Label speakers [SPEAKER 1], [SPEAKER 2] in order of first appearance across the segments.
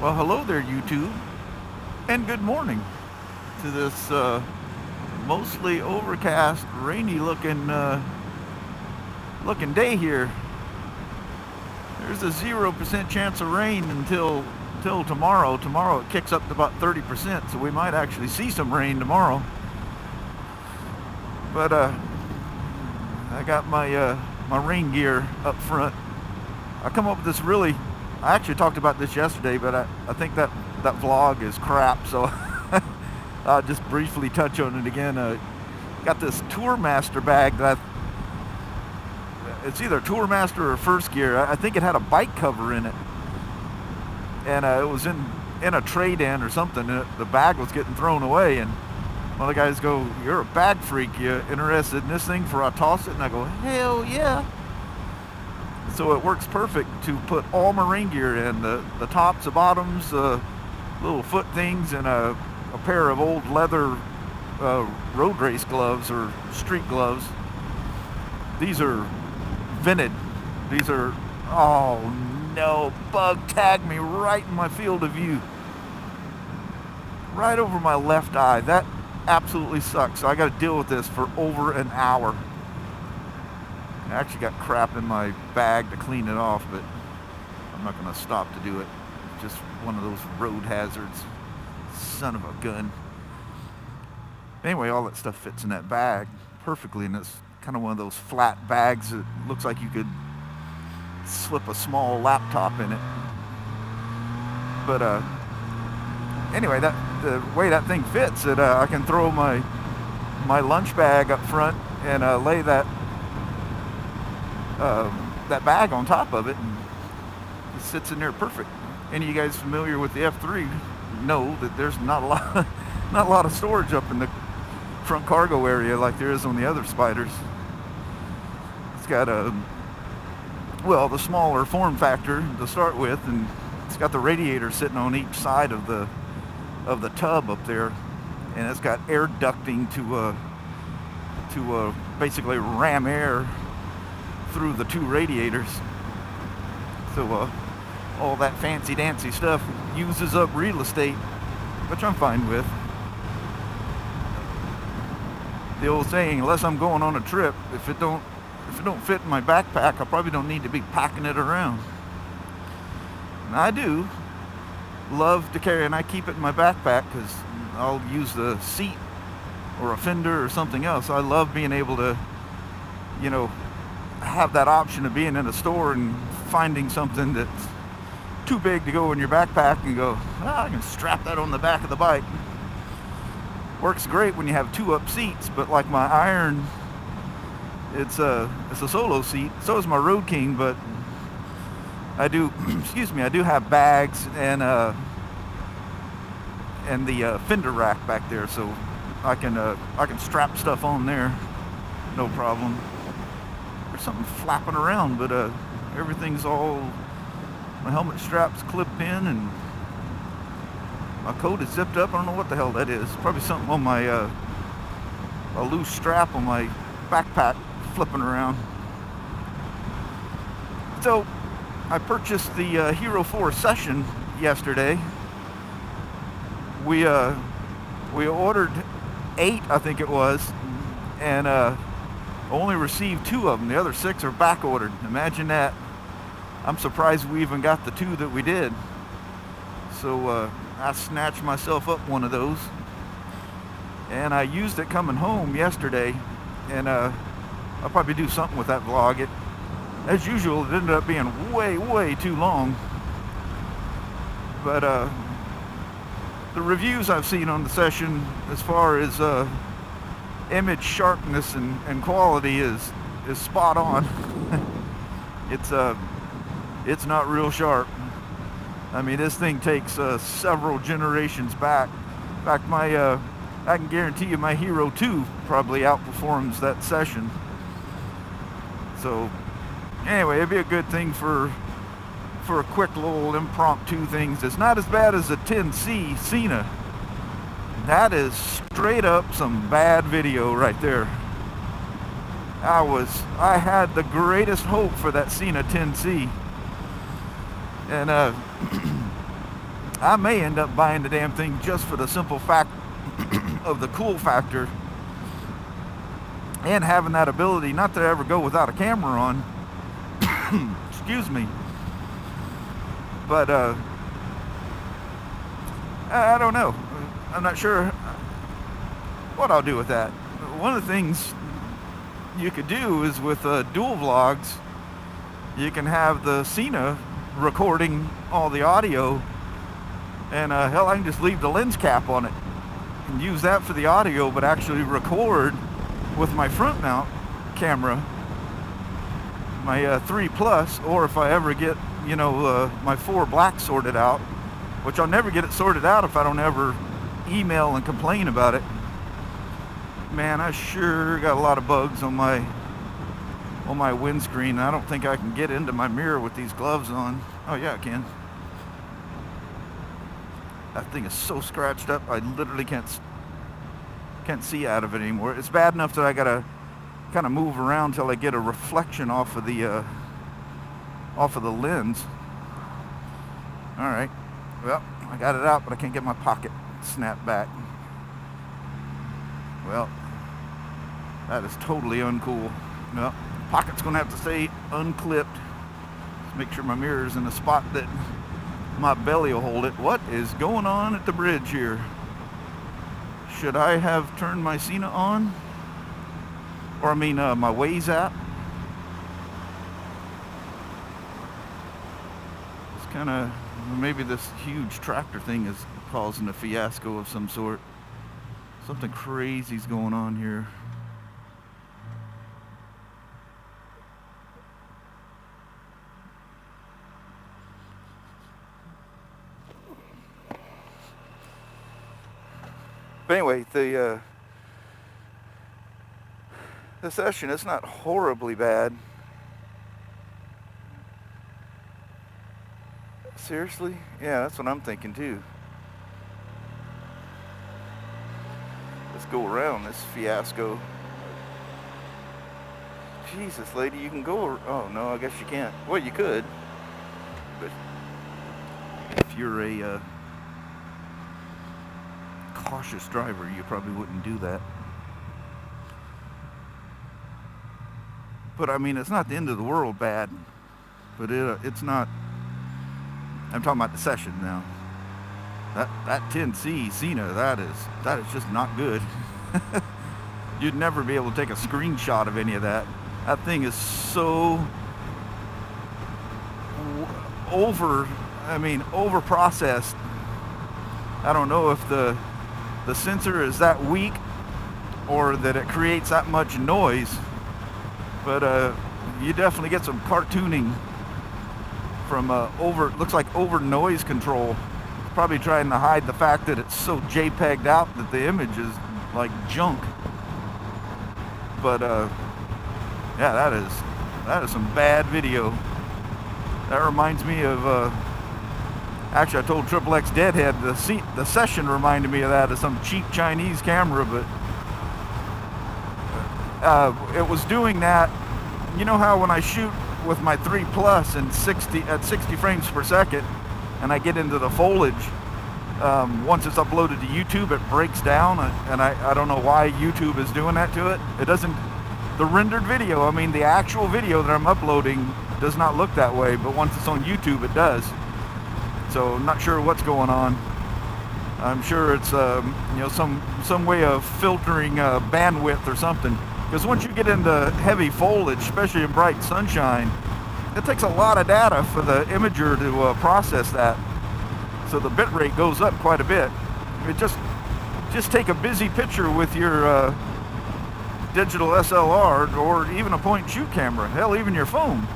[SPEAKER 1] Well, hello there, YouTube, and good morning to this mostly overcast, rainy-looking looking day here. There's a 0% chance of rain until tomorrow. Tomorrow it kicks up to about 30%, so we might actually see some rain tomorrow. But I got my my rain gear up front. I come up with this really. I actually talked about this yesterday, but I think that vlog is crap, so I'll just briefly touch on it again. Got this Tourmaster bag that it's either Tourmaster or First Gear. I think it had a bike cover in it, and it was in a trade-in or something. And the bag was getting thrown away, and one of the guys go, "You're a bag freak. You interested in this thing before I toss it?" And I go, "Hell yeah!" So it works perfect to put all my rain gear in, the tops, the bottoms, little foot things, and a pair of old leather road race gloves or street gloves. These are vented. These are, oh no, bug tagged me right in my field of view. Right over my left eye. That absolutely sucks. So I got to deal with this for over an hour. I actually got crap in my bag to clean it off, but I'm not going to stop to do it. It's just one of those road hazards. Son of a gun. Anyway, all that stuff fits in that bag perfectly, and it's kind of one of those flat bags that looks like you could slip a small laptop in it. But anyway, the way that thing fits, I can throw my lunch bag up front and lay that bag on top of it, and it sits in there perfect. Any of you guys familiar with the F3 know that there's not a lot of storage up in the front cargo area like there is on the other Spyders. It's got the smaller form factor to start with, and it's got the radiator sitting on each side of the tub up there, and it's got air ducting to basically ram air through the two radiators. So all that fancy dancy stuff uses up real estate, which I'm fine with. The old saying, unless I'm going on a trip, if it don't fit in my backpack, I probably don't need to be packing it around. And I do love to carry, and I keep it in my backpack because I'll use the seat or a fender or something else. I love being able to, have that option of being in a store and finding something that's too big to go in your backpack and go, I can strap that on the back of the bike. Works great when you have two up seats, but like my Iron, it's a solo seat. So is my Road King, but I do I do have bags and the fender rack back there, so I can strap stuff on there, no problem. There's something flapping around, but everything's all, my helmet strap's clipped in, and my coat is zipped up. I don't know what the hell that is. Probably something on my a loose strap on my backpack flipping around. So I purchased the Hero 4 Session yesterday. We ordered 8, I think it was, and only received 2 of them. The other 6 are back ordered. Imagine that. I'm surprised we even got the 2 that we did. So I snatched myself up one of those, and I used it coming home yesterday, and I'll probably do something with that vlog. As usual, it ended up being way too long, but the reviews I've seen on the Session as far as image sharpness and quality is spot on. It's not real sharp. I mean, this thing takes several generations back. In fact, I can guarantee you my Hero 2 probably outperforms that Session. So anyway, it'd be a good thing for a quick little impromptu things. It's not as bad as the 10C Cena. That is straight up some bad video right there. I had the greatest hope for that Cena 10C. And I may end up buying the damn thing just for the simple fact of the cool factor and having that ability not to ever go without a camera on. Excuse me. But I don't know. I'm not sure what I'll do with that. One of the things you could do is with dual vlogs, you can have the Cena recording all the audio, and hell, I can just leave the lens cap on it and use that for the audio, but actually record with my front mount camera, my 3+, or if I ever get, you know, my 4 Black sorted out, which I'll never get it sorted out if I don't ever email and complain about it. Man, I sure got a lot of bugs on my windscreen. I don't think I can get into my mirror with these gloves on. Oh yeah, I can. That thing is so scratched up, I literally can't see out of it anymore. It's bad enough that I gotta kind of move around till I get a reflection off of the lens. All right, well, I got it out, but I can't get my pocket snapped back. Well, that is totally uncool. Well, pocket's gonna have to stay unclipped. Just make sure my mirror's in a spot that my belly will hold it. What is going on at the bridge here? Should I have turned my Cena on? Or I mean my Waze app? It's kind of, maybe this huge tractor thing is causing a fiasco of some sort. Something crazy's going on here. But anyway, the session, it's not horribly bad. Seriously? Yeah, that's what I'm thinking too. Let's go around this fiasco. Jesus, lady, you can go. Oh no, I guess you can't. Well, you could, but if you're a cautious driver, you probably wouldn't do that. But I mean, it's not the end of the world bad, but it's not. I'm talking about the session now. That 10C Cena, that is just not good. You'd never be able to take a screenshot of any of that. That thing is so over processed. I don't know if the sensor is that weak or that it creates that much noise, but you definitely get some cartooning from looks like over noise control. Probably trying to hide the fact that it's so JPEG'd out that the image is like junk. But yeah, that is some bad video. That reminds me of actually, I told XXX Deadhead the session reminded me of that, of some cheap Chinese camera, but it was doing that. You know how when I shoot with my 3+ and 60 frames per second, and I get into the foliage, once it's uploaded to YouTube, it breaks down, and I don't know why YouTube is doing that to it. It doesn't, the rendered video, I mean the actual video that I'm uploading does not look that way, but once it's on YouTube, it does. So I'm not sure what's going on. I'm sure it's you know, some way of filtering bandwidth or something. Because once you get into heavy foliage, especially in bright sunshine, it takes a lot of data for the imager to process that. So the bit rate goes up quite a bit. It just take a busy picture with your digital SLR or even a point and shoot camera, hell, even your phone,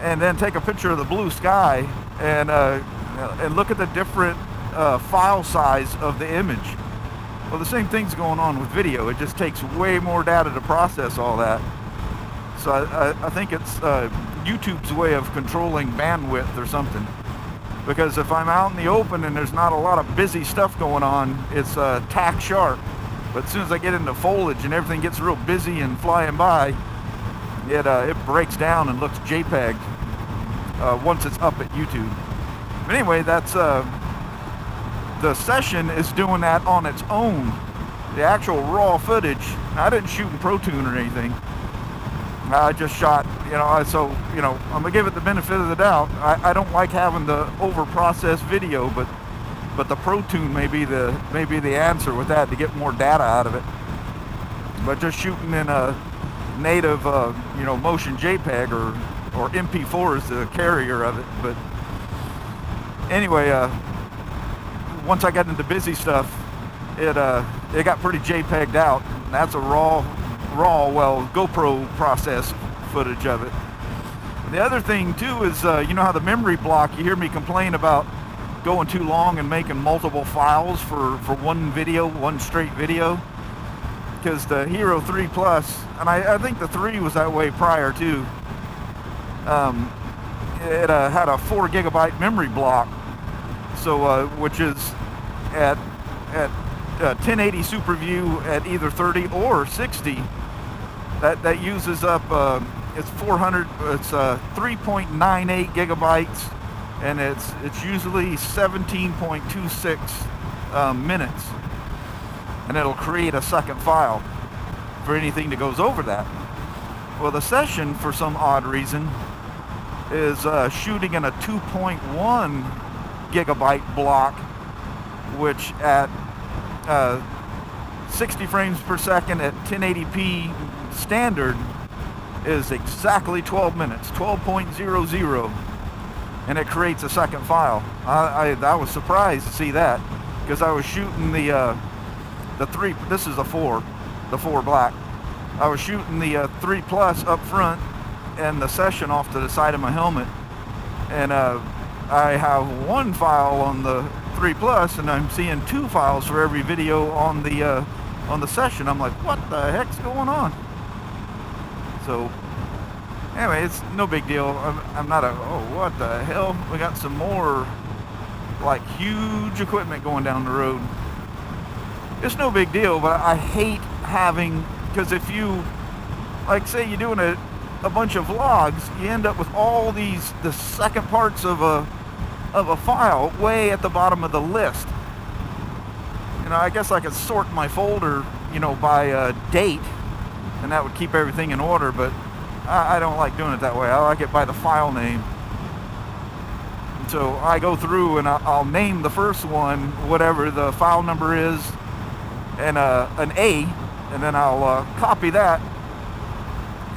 [SPEAKER 1] and then take a picture of the blue sky and look at the different file size of the image. Well, the same thing's going on with video. It just takes way more data to process all that. So I think it's YouTube's way of controlling bandwidth or something. Because if I'm out in the open and there's not a lot of busy stuff going on, it's tack sharp. But as soon as I get into foliage and everything gets real busy and flying by, it breaks down and looks JPEG once it's up at YouTube. But anyway, that's the session is doing that on its own. The actual raw footage, I didn't shoot in Pro Tune or anything. I just shot, so, I'm gonna give it the benefit of the doubt. I don't like having the over-processed video, but the Pro Tune may be the answer with that to get more data out of it. But just shooting in a native, motion JPEG or MP4 is the carrier of it. But anyway, once I got into busy stuff, it got pretty JPEG'd out. And that's a raw, GoPro processed footage of it. The other thing too is, how the memory block, you hear me complain about going too long and making multiple files for one video, one straight video. Because the Hero 3 Plus, and I think the 3 was that way prior too, it had a 4 gigabyte memory block, so which is at 1080 Super View at either 30 or 60. That uses up it's 3.98 gigabytes, and it's usually 17.26 minutes, and it'll create a second file for anything that goes over that. Well, the session, for some odd reason, is shooting in a 2.1 gigabyte block, which at 60 frames per second at 1080p standard is exactly 12 minutes, 12.00, and it creates a second file. I was surprised to see that, because I was shooting the 3, this is the 4 black. I was shooting the 3 Plus up front and the session off to the side of my helmet, and I have one file on the 3 Plus, and I'm seeing 2 files for every video on the session. I'm like, what the heck's going on? So anyway, it's no big deal. I'm not what the hell? We got some more like huge equipment going down the road. It's no big deal, but I hate having, because if you, like, say you're doing a bunch of vlogs, you end up with all the second parts of a file way at the bottom of the list. I guess I could sort my folder, by date, and that would keep everything in order, but I don't like doing it that way. I like it by the file name. And so I go through and I'll name the first one whatever the file number is, and an A, and then I'll copy that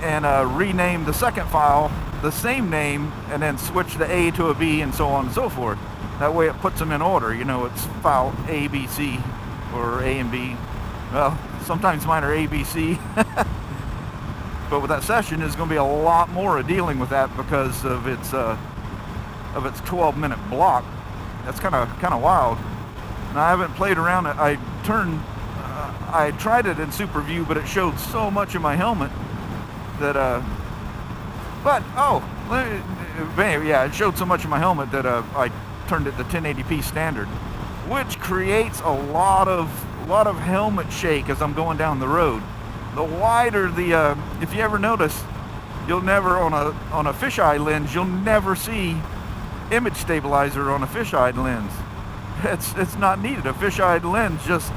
[SPEAKER 1] and rename the second file the same name, and then switch the A to a B, and so on and so forth. That way it puts them in order. It's file A, B, C, or A and B. Well, sometimes mine are A, B, C. But with that session, there's going to be a lot more of dealing with that because of its 12-minute block. That's kind of wild. And I haven't played around it. I tried it in Super View, but it showed so much of my helmet that it showed so much of my helmet that I turned it to 1080p standard, which creates a lot of helmet shake as I'm going down the road. The wider the if you ever notice, you'll never on a fisheye lens, you'll never see image stabilizer on a fisheye lens. It's not needed. A fisheye lens just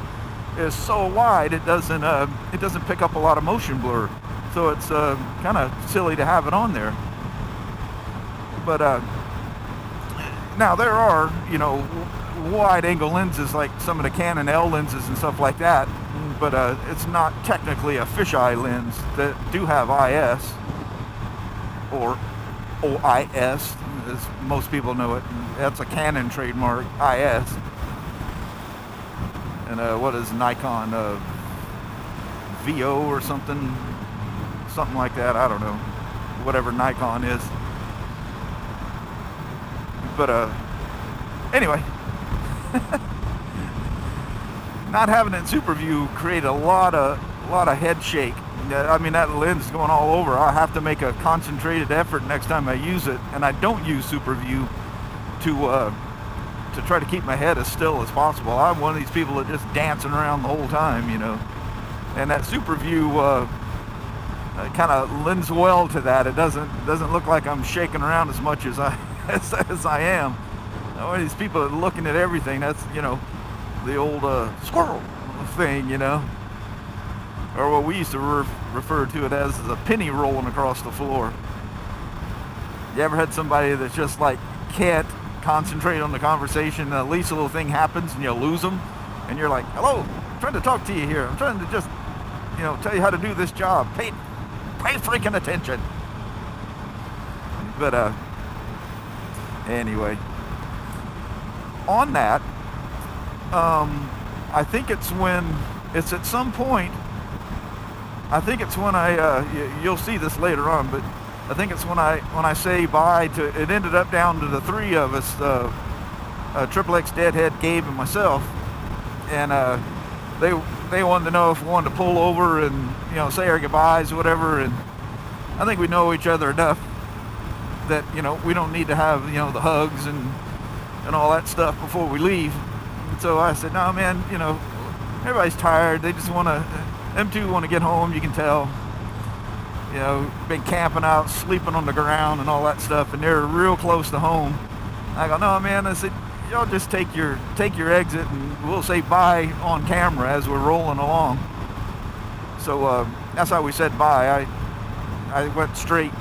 [SPEAKER 1] is so wide it doesn't pick up a lot of motion blur. So it's kind of silly to have it on there. But now there are, wide angle lenses like some of the Canon L lenses and stuff like that, but it's not technically a fisheye lens that do have IS, or OIS, as most people know it. That's a Canon trademark, IS. And what is Nikon, VO or something like that, I don't know, whatever Nikon is. But anyway, not having it in Super View created a lot of head shake. I mean, that lens is going all over. I have to make a concentrated effort next time I use it, and I don't use Super View to try to keep my head as still as possible. I'm one of these people that just dancing around the whole time, and that Super View kind of lends well to that. It doesn't look like I'm shaking around as much as I am. These people are looking at everything. That's, the old squirrel thing, you know, or what we used to refer to it as a penny rolling across the floor. You ever had somebody that's just like can't concentrate on the conversation, the least little thing happens and you lose them, and you're like, hello, I'm trying to talk to you here, I'm trying to just, you know, tell you how to do this job, pay freaking attention. But anyway, on that, I think it's at some point, I think it's when you'll see this later on, but I think it's when I say bye to, it ended up down to the three of us, XXX Deadhead, Gabe, and myself, and they wanted to know if we wanted to pull over and, you know, say our goodbyes or whatever, and I think we know each other enough that, you know, we don't need to have, you know, the hugs and all that stuff before we leave. And so I said, no, man, you know, everybody's tired. They just want to, them two want to get home, you can tell. You know, been camping out, sleeping on the ground and all that stuff, and they're real close to home. I go, no, man, I said, y'all just take your exit and we'll say bye on camera as we're rolling along. So that's how we said bye. I went straight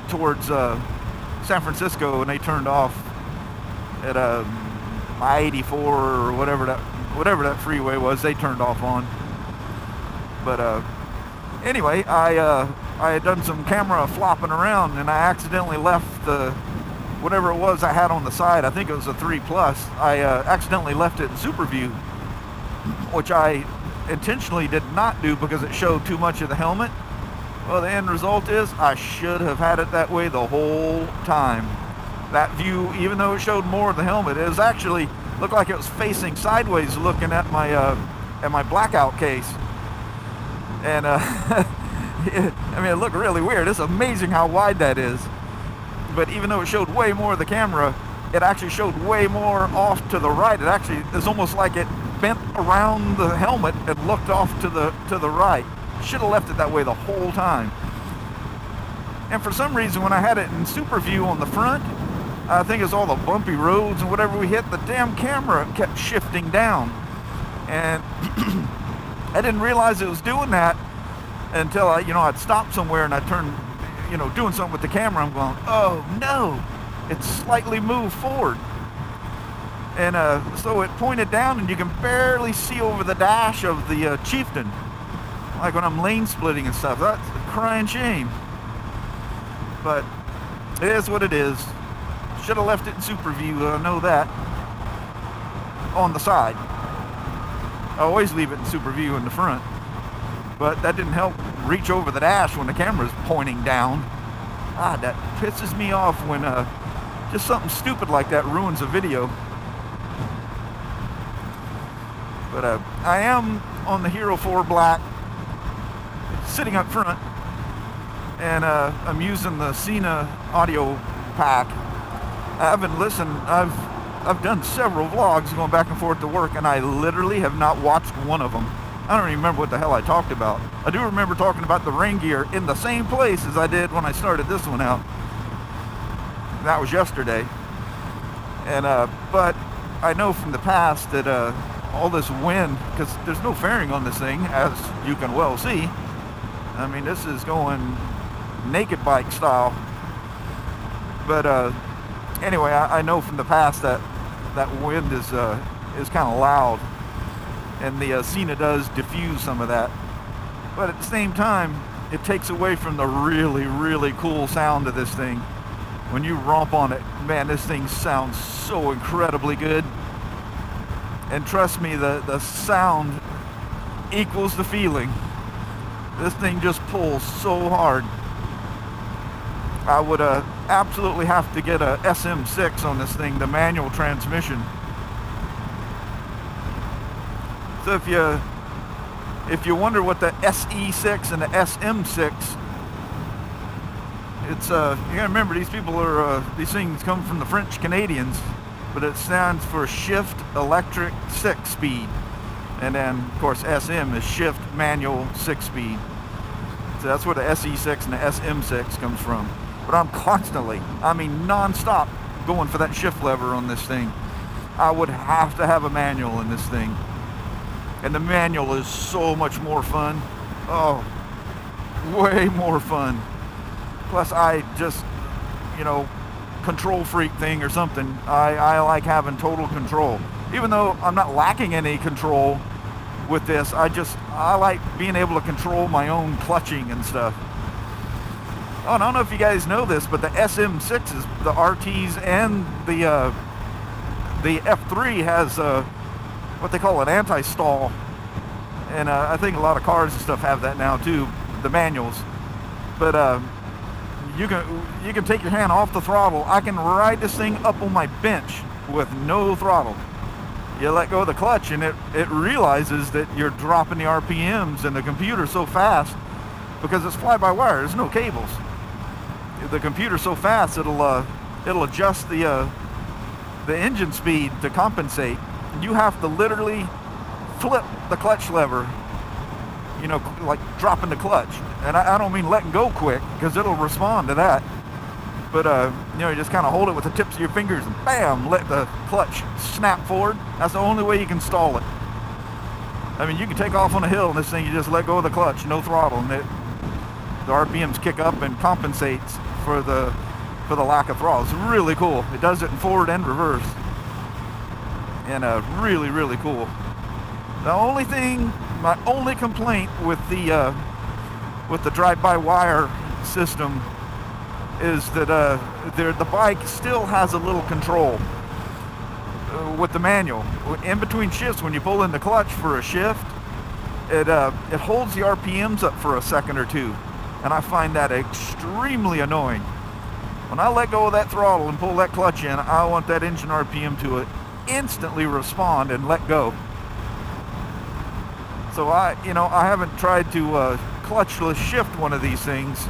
[SPEAKER 1] towards San Francisco, and they turned off at I-84 or whatever that freeway was. They turned off on. But anyway, I had done some camera flopping around, and I accidentally left the whatever it was I had on the side. I think it was a 3 Plus. I accidentally left it in super view, which I intentionally did not do because it showed too much of the helmet. Well, the end result is I should have had it that way the whole time. That view, even though it showed more of the helmet, it was actually looked like it was facing sideways, looking at my blackout case. And I mean, it looked really weird. It's amazing how wide that is. But even though it showed way more of the camera, it actually showed way more off to the right. It actually is almost like it bent around the helmet and looked off to the right. Should have left it that way the whole time. And for some reason, when I had it in super view on the front, I think it's all the bumpy roads and whatever we hit, the damn camera kept shifting down. And I didn't realize it was doing that until I'd stopped somewhere and I turned, doing something with the camera. I'm going, oh no, it's slightly moved forward. And so it pointed down, and you can barely see over the dash of the Chieftain. Like when I'm lane splitting and stuff, that's a crying shame. But it is what it is. Should have left it in super view, I know that. On the side. I always leave it in super view in the front. But that didn't help reach over the dash when the camera's pointing down. That pisses me off when just something stupid like that ruins a video. But I am on the Hero 4 Black, sitting up front, and I'm using the Cena audio pack. I haven't listened. I've done several vlogs going back and forth to work, and I literally have not watched one of them. I don't even remember what the hell I talked about. I do remember talking about the rain gear in the same place as I did when I started this one out. That was yesterday. And but I know from the past that all this wind, because there's no fairing on this thing, as you can well see. I mean, this is going naked bike style. But anyway, I know from the past that wind is kind of loud, and the Cena does diffuse some of that. But at the same time, it takes away from the really, really cool sound of this thing. When you romp on it, man, this thing sounds so incredibly good. And trust me, the sound equals the feeling. This thing just pulls so hard. I would absolutely have to get a SM6 on this thing, the manual transmission. So if you wonder what the SE6 and the SM6, it's you gotta remember, these people are these things come from the French Canadians, but it stands for Shift Electric 6-Speed. And then, of course, SM is Shift Manual 6-Speed. So that's where the SE6 and the SM6 comes from. But I'm constantly, non-stop, going for that shift lever on this thing. I would have to have a manual in this thing. And the manual is so much more fun. Oh, way more fun. Plus I just, you know, control freak thing or something. I like having total control. Even though I'm not lacking any control with this, I like being able to control my own clutching and stuff. Oh, and I don't know if you guys know this, but the SM6s, the RTs, and the F3 has what they call an anti-stall, and I think a lot of cars and stuff have that now too, the manuals. But you can take your hand off the throttle. I can ride this thing up on my bench with no throttle. You let go of the clutch, and it realizes that you're dropping the RPMs, and the computer's so fast because it's fly-by-wire. There's no cables. The computer's so fast it'll adjust the engine speed to compensate. You have to literally flip the clutch lever, you know, like dropping the clutch. And I don't mean letting go quick, because it'll respond to that. But you know, you just kind of hold it with the tips of your fingers and bam, let the clutch snap forward. That's the only way you can stall it. I mean, you can take off on a hill and this thing, you just let go of the clutch, no throttle, and the RPMs kick up and compensates for the lack of throttle. It's really cool. It does it in forward and reverse, and really, really cool. My only complaint with the drive-by-wire system is that the bike still has a little control with the manual. In between shifts, when you pull in the clutch for a shift, it holds the RPMs up for a second or two, and I find that extremely annoying. When I let go of that throttle and pull that clutch in, I want that engine RPM to instantly respond and let go. So I haven't tried to clutchless shift one of these things,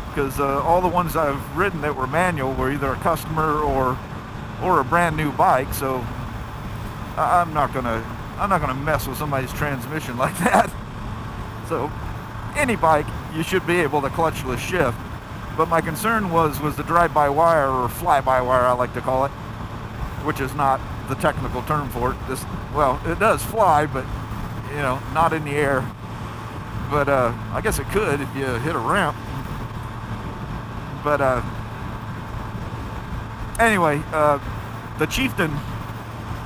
[SPEAKER 1] because all the ones I've ridden that were manual were either a customer or a brand new bike. So I'm not gonna mess with somebody's transmission like that. So any bike, you should be able to clutchless shift. But my concern was the drive-by-wire, or fly-by-wire I like to call it, which is not the technical term for it. Well, it does fly, but you know, not in the air. But I guess it could if you hit a ramp. But anyway, the Chieftain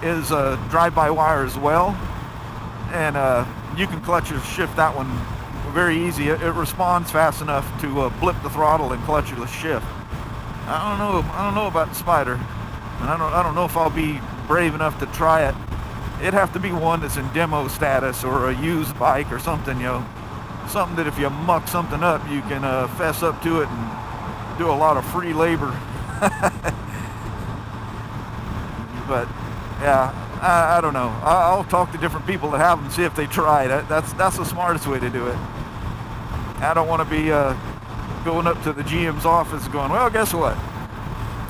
[SPEAKER 1] is drive-by-wire as well, and you can clutch or shift that one very easy. It responds fast enough to blip the throttle and clutchless shift. I don't know about Spyder, and I don't know if I'll be brave enough to try it. It'd have to be one that's in demo status, or a used bike or something, you know, something that if you muck something up, you can fess up to it and do a lot of free labor. But yeah, I don't know. I'll talk to different people that have them, see if they try it. That's the smartest way to do it. I don't want to be going up to the GM's office going, well, guess what?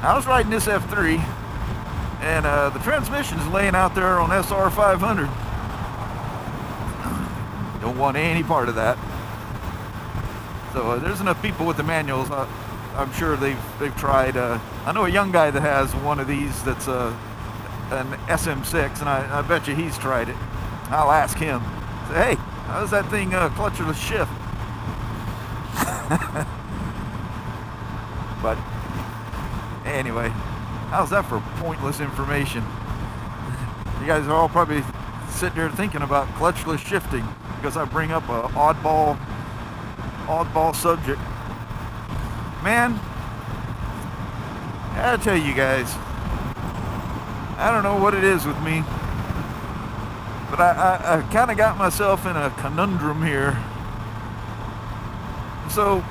[SPEAKER 1] I was riding this F3, and the transmission's laying out there on SR 500. Don't want any part of that. So there's enough people with the manuals. I'm sure they've tried. I know a young guy that has one of these that's an SM6, and I bet you he's tried it. I'll ask him. Say, hey, how's that thing clutchless shift? But anyway, how's that for pointless information? You guys are all probably sitting there thinking about clutchless shifting because I bring up a oddball subject. Man, I gotta tell you guys, I don't know what it is with me, but I kind of got myself in a conundrum here. So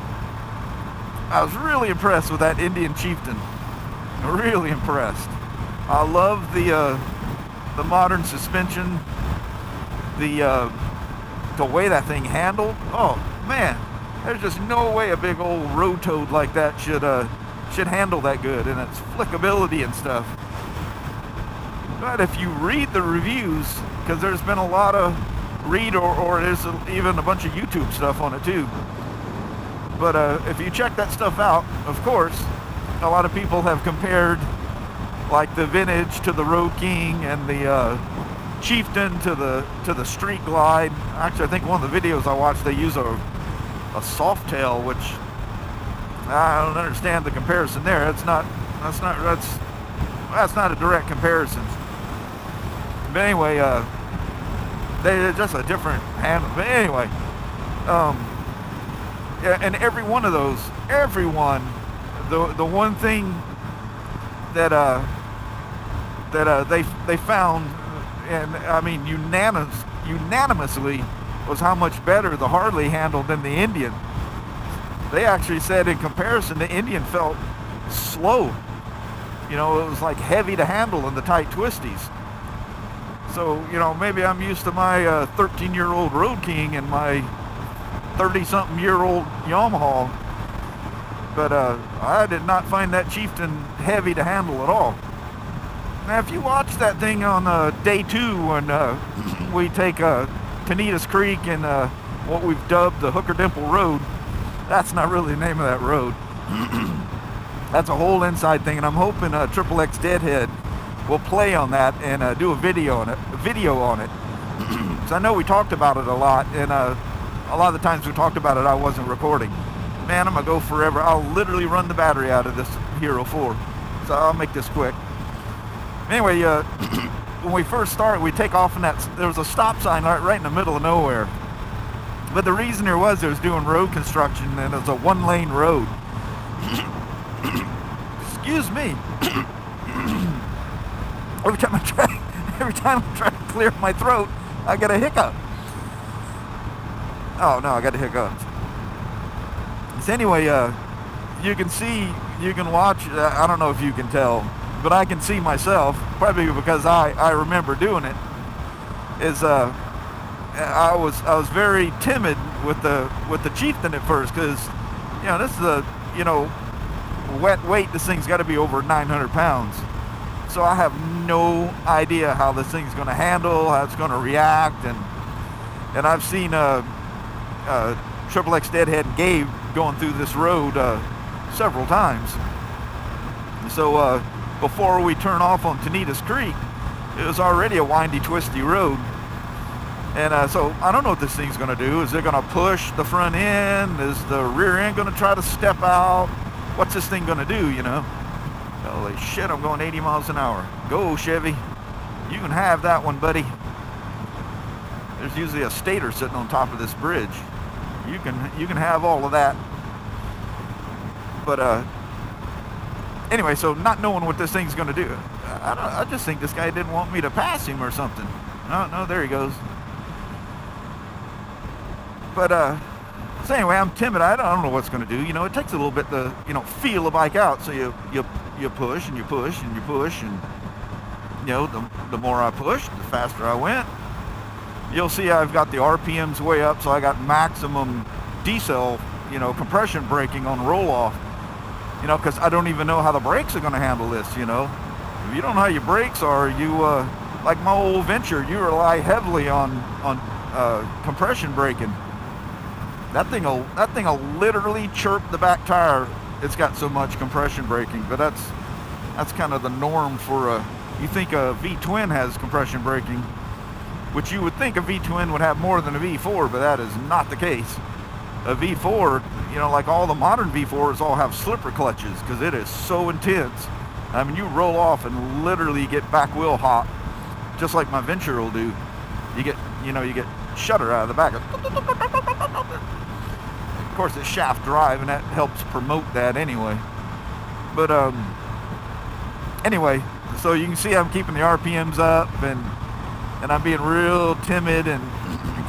[SPEAKER 1] I was really impressed with that Indian Chieftain. Really impressed. I love the modern suspension, the way that thing handled. Oh man, there's just no way a big old road toad like that should handle that good, and its flickability and stuff. But if you read the reviews, because there's been a lot of or there's even a bunch of YouTube stuff on it too. But if you check that stuff out, of course, a lot of people have compared like the Vintage to the Road King and the Chieftain to the Street Glide. Actually, I think one of the videos I watched, they use a Softail, which I don't understand the comparison there. That's not a direct comparison. But anyway, they're just a different handle. But anyway, yeah, and every one of those, the one thing that they found, and I mean unanimously, was how much better the Harley handled than the Indian. They actually said in comparison, the Indian felt slow. You know, it was like heavy to handle in the tight twisties. So, you know, maybe I'm used to my 13-year-old Road King and my 30-something-year-old Yamaha, but I did not find that Chieftain heavy to handle at all. Now, if you watch that thing on day 2 when we take Tanitas Creek and what we've dubbed the Hooker Dimple Road, that's not really the name of that road. That's a whole inside thing, and I'm hoping XXX Deadhead will play on that and do a video on it. So I know we talked about it a lot, and a lot of the times we talked about it, I wasn't recording. Man, I'm gonna go forever. I'll literally run the battery out of this Hero 4, so I'll make this quick. Anyway, when we first started, we take off, and there was a stop sign right in the middle of nowhere. But the reason there was doing road construction, and it was a one-lane road. Excuse me. Every time I try to clear my throat, I get a hiccup. Oh no, I got a hiccup. So anyway, you can watch. I don't know if you can tell, but I can see myself, probably because I remember doing it. I was very timid with the Chieftain at first, because you know, this is a, you know, wet weight. This thing's got to be over 900 pounds. So I have no idea how this thing's going to handle, how it's going to react, and I've seen XXX Deadhead and Gabe going through this road several times. So before we turn off on Tanitas Creek, it was already a windy, twisty road. And so I don't know what this thing's going to do. Is it going to push the front end? Is the rear end going to try to step out? What's this thing going to do, you know? Holy shit, I'm going 80 miles an hour. Go, Chevy. You can have that one, buddy. There's usually a stator sitting on top of this bridge. You can have all of that. But anyway, so not knowing what this thing's going to do, I just think this guy didn't want me to pass him or something. No, there he goes. But so anyway, I'm timid. I don't know what's going to do. You know, it takes a little bit to, you know, feel a bike out. So you push and you push and you push, and you know, the more I pushed, the faster I went. You'll see I've got the RPMs way up, so I got maximum decel, you know, compression braking on roll off. You know, because I don't even know how the brakes are going to handle this. You know, if you don't know how your brakes are, you like my old Venture, you rely heavily on compression braking. That thing'll literally chirp the back tire. It's got so much compression braking, but that's kind of the norm for you think a V-twin has compression braking, which you would think a V-twin would have more than a V4, but that is not the case. A V4, you know, like all the modern V4s all have slipper clutches because it is so intense. I mean, you roll off and literally get back wheel hop, just like my Venture will do. You get shudder out of the back. Of course, it's shaft drive, and that helps promote that anyway. But anyway, so you can see I'm keeping the RPMs up, and I'm being real timid and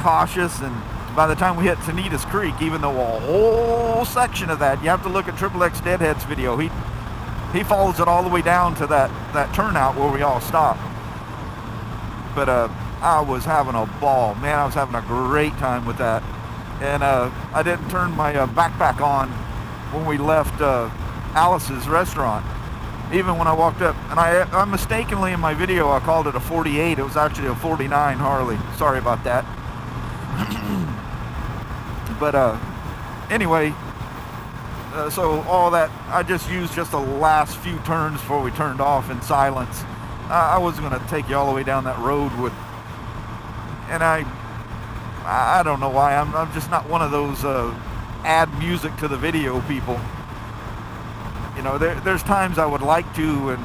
[SPEAKER 1] cautious. And by the time we hit Tanitas Creek, even though a whole section of that, you have to look at XXX Deadhead's video. He follows it all the way down to that turnout where we all stopped. But I was having a ball, man. I was having a great time with that. And I didn't turn my backpack on when we left Alice's restaurant, even when I walked up. And I mistakenly in my video, I called it a 48. It was actually a 49 Harley. Sorry about that. But anyway, So all that, I just used just the last few turns before we turned off in silence. I wasn't going to take you all the way down that road with, and I don't know why, I'm just not one of those add music to the video people. You know, there's times I would like to, and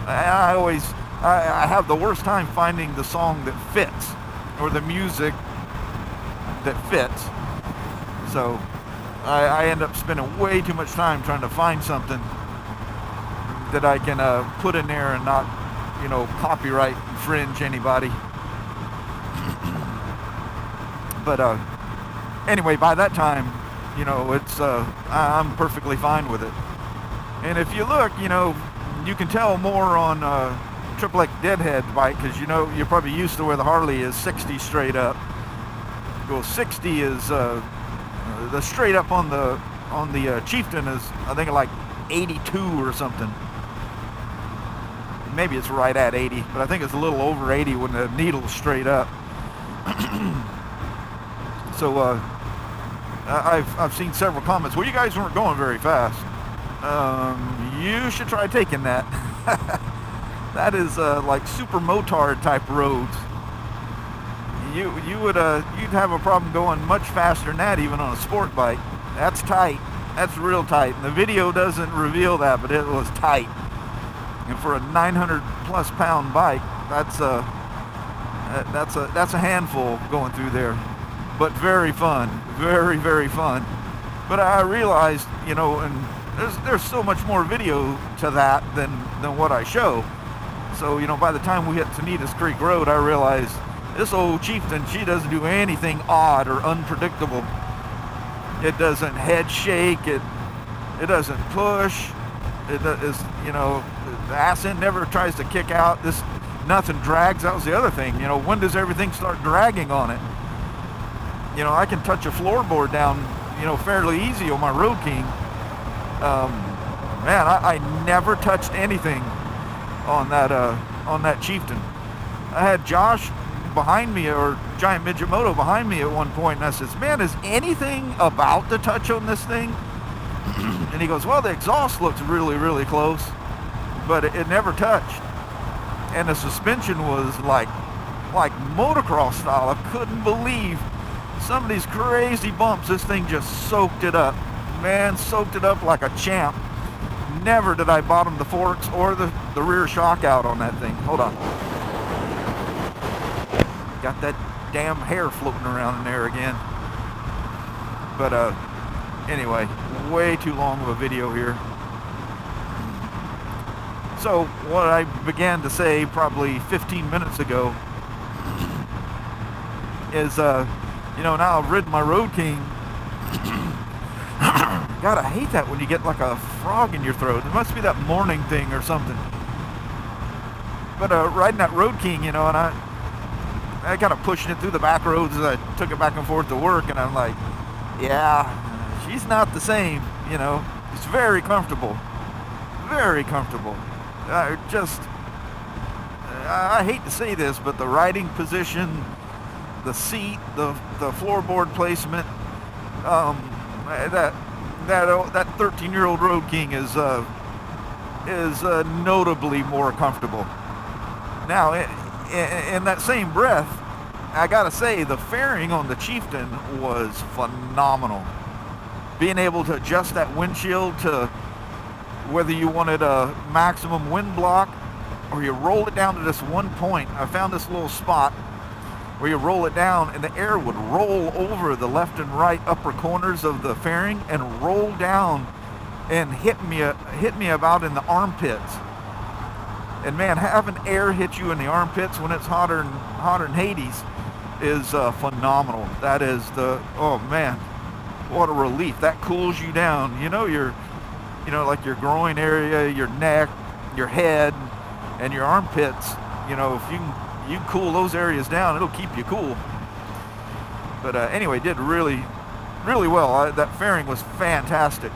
[SPEAKER 1] I have the worst time finding the song that fits, or the music that fits. So I end up spending way too much time trying to find something that I can put in there and not, you know, copyright infringe anybody. But anyway, by that time, you know, it's I'm perfectly fine with it. And if you look, you know, you can tell more on XXX Deadhead bike, because, you know, you're probably used to where the Harley is 60 straight up. Well, 60 is the straight up on the Chieftain is, I think, like 82 or something. Maybe it's right at 80, but I think it's a little over 80 when the needle's straight up. So I've seen several comments, well, you guys weren't going very fast. You should try taking that. That is like super motard type roads. You'd have a problem going much faster than that, even on a sport bike. That's tight. That's real tight. And the video doesn't reveal that, but it was tight. And for a 900 plus pound bike, that's a handful going through there. But very fun, very, very fun. But I realized, you know, and there's so much more video to that than what I show. So, you know, by the time we hit Sanitas Creek Road, I realized this old Chieftain, she doesn't do anything odd or unpredictable. It doesn't head shake. It doesn't push. It is, you know, the ass end never tries to kick out. Nothing drags. That was the other thing. You know, when does everything start dragging on it? You know, I can touch a floorboard down, you know, fairly easy on my Road King. Man, I never touched anything on that Chieftain. I had Josh behind me, or Giant Midget Moto behind me at one point, and I says, man, is anything about to touch on this thing? And he goes, well, the exhaust looks really, really close, but it never touched. And the suspension was like motocross style. I couldn't believe some of these crazy bumps. This thing just soaked it up. Man, soaked it up like a champ. Never did I bottom the forks or the rear shock out on that thing. Hold on. Got that damn hair floating around in there again. But anyway, way too long of a video here. So what I began to say probably 15 minutes ago is, you know, now I've ridden my Road King. God, I hate that when you get like a frog in your throat. It must be that morning thing or something. But riding that Road King, you know, and I kind of pushing it through the back roads as I took it back and forth to work, and I'm like, yeah, she's not the same, you know. It's very comfortable. Very comfortable. I hate to say this, but the riding position, the seat, the floorboard placement, that 13-year-old Road King is notably more comfortable. Now, in that same breath, I gotta say the fairing on the Chieftain was phenomenal. Being able to adjust that windshield to whether you wanted a maximum wind block or you roll it down to this one point. I found this little spot where you roll it down and the air would roll over the left and right upper corners of the fairing and roll down and hit me about in the armpits. And man, having air hit you in the armpits when it's hotter than Hades is phenomenal. That is oh man, what a relief. That cools you down. You know, like your groin area, your neck, your head, and your armpits. You know, if you can cool those areas down, it'll keep you cool. But anyway, did really, really well. That fairing was fantastic.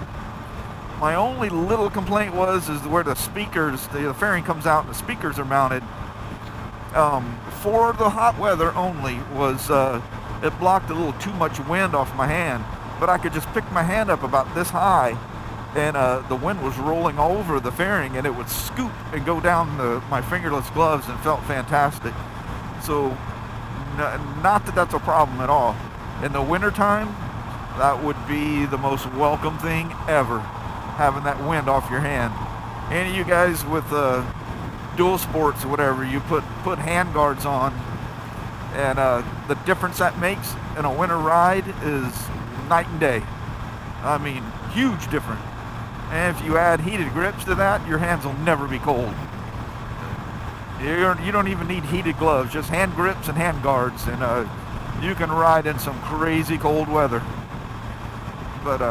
[SPEAKER 1] My only little complaint is where the speakers, the fairing comes out and the speakers are mounted. For the hot weather only, it blocked a little too much wind off my hand. But I could just pick my hand up about this high and the wind was rolling over the fairing, and it would scoop and go down my fingerless gloves, and felt fantastic. So not that that's a problem at all. In the wintertime, that would be the most welcome thing ever, having that wind off your hand. Any of you guys with dual sports or whatever, you put hand guards on, and the difference that makes in a winter ride is night and day. I mean, huge difference. And if you add heated grips to that, your hands will never be cold. You don't even need heated gloves, just hand grips and hand guards, and you can ride in some crazy cold weather. But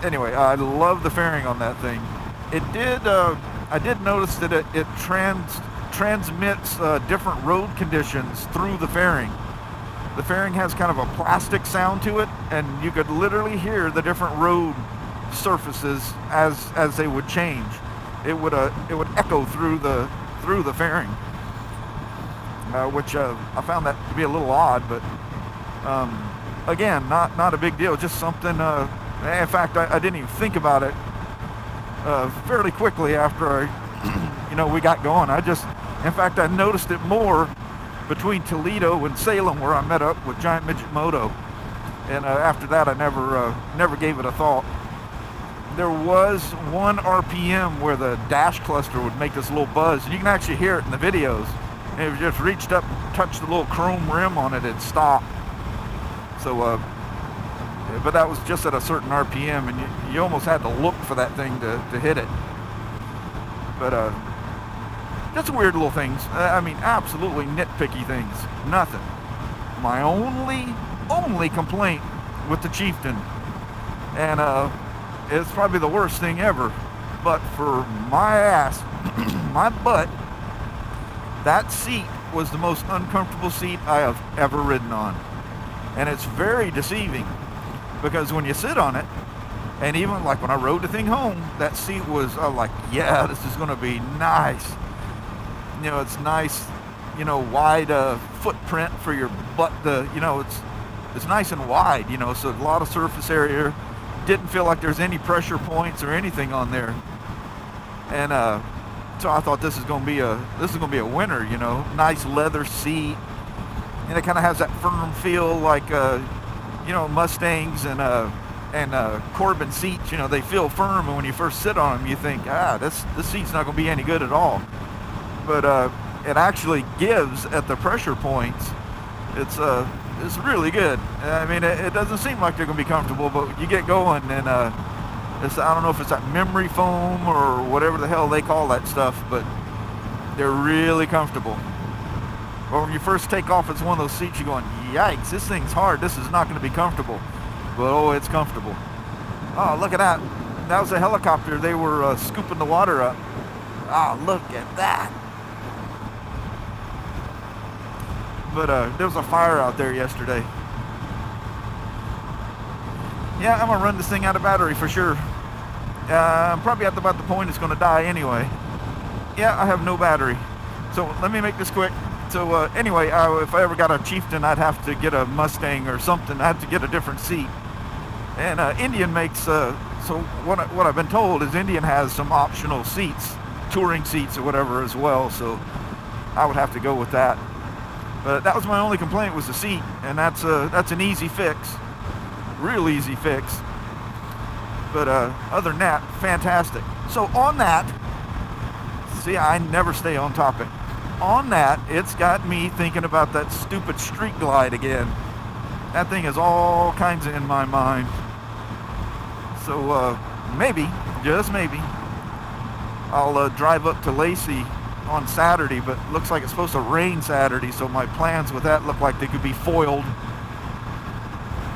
[SPEAKER 1] anyway, I love the fairing on that thing. I did notice that it transmits different road conditions through the fairing. The fairing has kind of a plastic sound to it, and you could literally hear the different road surfaces as they would change. It would echo through the fairing, which I found that to be a little odd, but again, not a big deal. Just something. In fact, I didn't even think about it fairly quickly after we got going. In fact, I noticed it more between Toledo and Salem, where I met up with Giant Midget Moto, and after that, I never gave it a thought. There was one RPM where the dash cluster would make this little buzz, and you can actually hear it in the videos. And if you just reached up and touched the little chrome rim on it, it'd stop. So, but that was just at a certain RPM, and you almost had to look for that thing to hit it. But just weird little things. I mean, absolutely nitpicky things. Nothing. My only complaint with the Chieftain, and it's probably the worst thing ever, but for my ass, my butt, that seat was the most uncomfortable seat I have ever ridden on. And it's very deceiving, because when you sit on it, and even like when I rode the thing home, that seat was like, yeah, this is going to be nice. It's nice, wide footprint for your butt. It's nice and wide, so a lot of surface area. Didn't feel like there's any pressure points or anything on there. And so I thought this is going to be a winner, nice leather seat, and it kind of has that firm feel like Mustangs and Corbin seats. They feel firm, and when you first sit on them, you think, this seat's not going to be any good at all. But it actually gives at the pressure points. It's really good. I mean, it doesn't seem like they're going to be comfortable, but you get going, and I don't know if it's that memory foam or whatever the hell they call that stuff, but they're really comfortable. But when you first take off, it's one of those seats you're going, yikes, this thing's hard. This is not going to be comfortable. But, oh, it's comfortable. Oh, look at that. That was a helicopter. They were scooping the water up. Oh, look at that. But there was a fire out there yesterday. Yeah, I'm gonna run this thing out of battery for sure. I'm probably at about the point it's gonna die anyway. Yeah, I have no battery. So let me make this quick. So anyway, if I ever got a Chieftain, I'd have to get a Mustang or something. I'd have to get a different seat. And Indian makes, so what I've been told is Indian has some optional seats, touring seats or whatever as well. So I would have to go with that. But that was my only complaint, was the seat, and that's an easy fix, real easy fix. But other than that, fantastic. So on that, see, I never stay on topic. On that, it's got me thinking about that stupid Street Glide again. That thing is all kinds of in my mind. So maybe, just maybe, I'll drive up to Lacey on Saturday, but looks like it's supposed to rain Saturday, so my plans with that look like they could be foiled.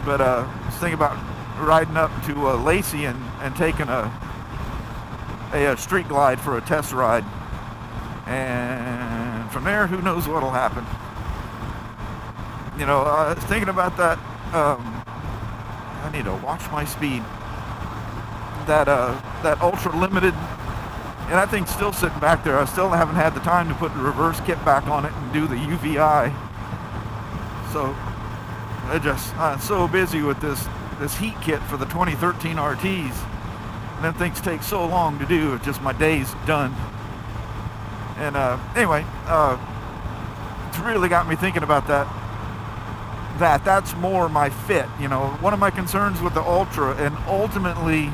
[SPEAKER 1] But I was thinking about riding up to Lacey and taking a Street Glide for a test ride, and from there, who knows what'll happen. I was thinking about that. I need to watch my speed. That ultra limited. And that thing's still sitting back there. I still haven't had the time to put the reverse kit back on it and do the UVI. So I'm so busy with this heat kit for the 2013 RTs And then things take so long to do, it's just my day's done. And anyway, it's really got me thinking about that's more my fit. You know, one of my concerns with the Ultra, and ultimately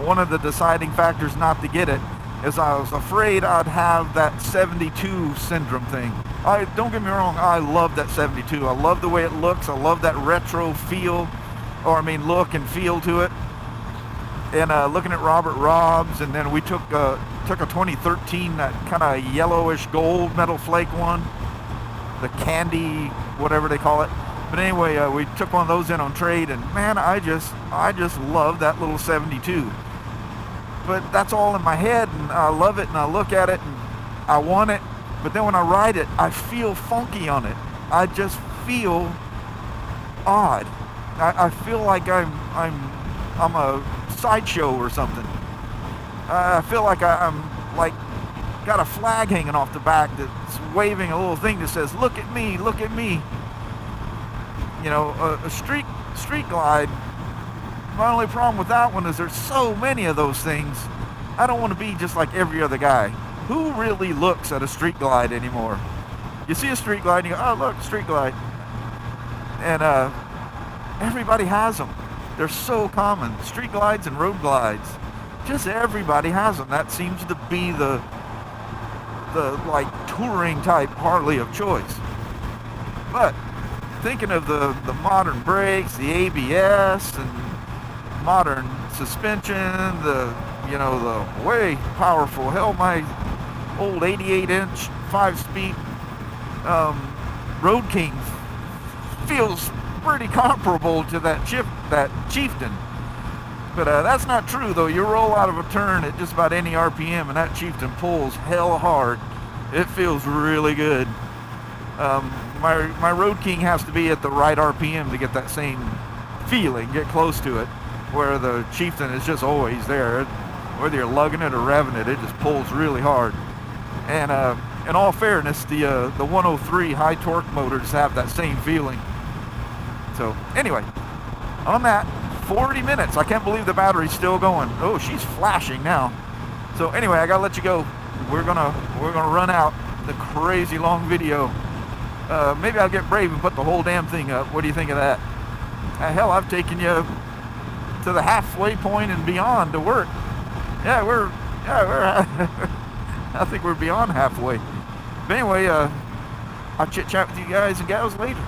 [SPEAKER 1] one of the deciding factors not to get it, is I was afraid I'd have that 72 syndrome thing. Don't get me wrong, I love that 72. I love the way it looks. I love that retro feel, look and feel to it. And looking at Robert Robb's, and then we took a 2013, that kind of yellowish gold metal flake one, the candy, whatever they call it. But anyway, we took one of those in on trade, and man, I just love that little 72. But that's all in my head, and I love it, and I look at it, and I want it. But then when I ride it, I feel funky on it. I just feel odd. I feel like I'm a sideshow or something. I feel like I'm like got a flag hanging off the back that's waving a little thing that says, "Look at me, look at me." You know, a street glide. My only problem with that one is there's so many of those things. I don't want to be just like every other guy. Who really looks at a street glide anymore? You see a street glide and you go, "Oh, look, street glide." And everybody has them. They're so common. Street glides and road glides. Just everybody has them. That seems to be the like touring type Harley of choice. But thinking of the modern brakes, the ABS, and modern suspension, the way powerful. Hell, my old 88-inch 5-speed Road King feels pretty comparable to that Chieftain. But that's not true, though. You roll out of a turn at just about any RPM, and that Chieftain pulls hella hard. It feels really good. My Road King has to be at the right RPM to get that same feeling, get close to it, where the Chieftain is just always there. Whether you're lugging it or revving it, it just pulls really hard. And in all fairness, the 103 high torque motors have that same feeling. So anyway, on that, 40 minutes. I can't believe the battery's still going. Oh, she's flashing now. So anyway, I gotta let you go. We're gonna run out the crazy long video. Maybe I'll get brave and put the whole damn thing up. What do you think of that? Hell, I've taken you to the halfway point and beyond to work. Yeah, we're I think we're beyond halfway. But anyway, I'll chit chat with you guys and gals later.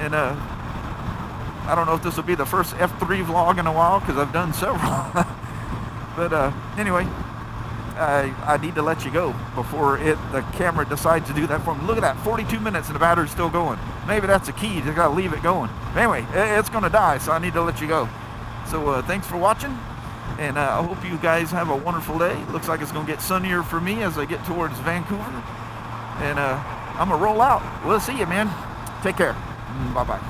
[SPEAKER 1] And I don't know if this will be the first F3 vlog in a while, because I've done several. But anyway, I need to let you go before the camera decides to do that for me. Look at that, 42 minutes and the battery's still going. Maybe that's a key, you gotta leave it going. But anyway, it's gonna die, so I need to let you go. So thanks for watching, and I hope you guys have a wonderful day. Looks like it's gonna get sunnier for me as I get towards Vancouver. And I'm gonna roll out. We'll see you, man. Take care. Bye-bye.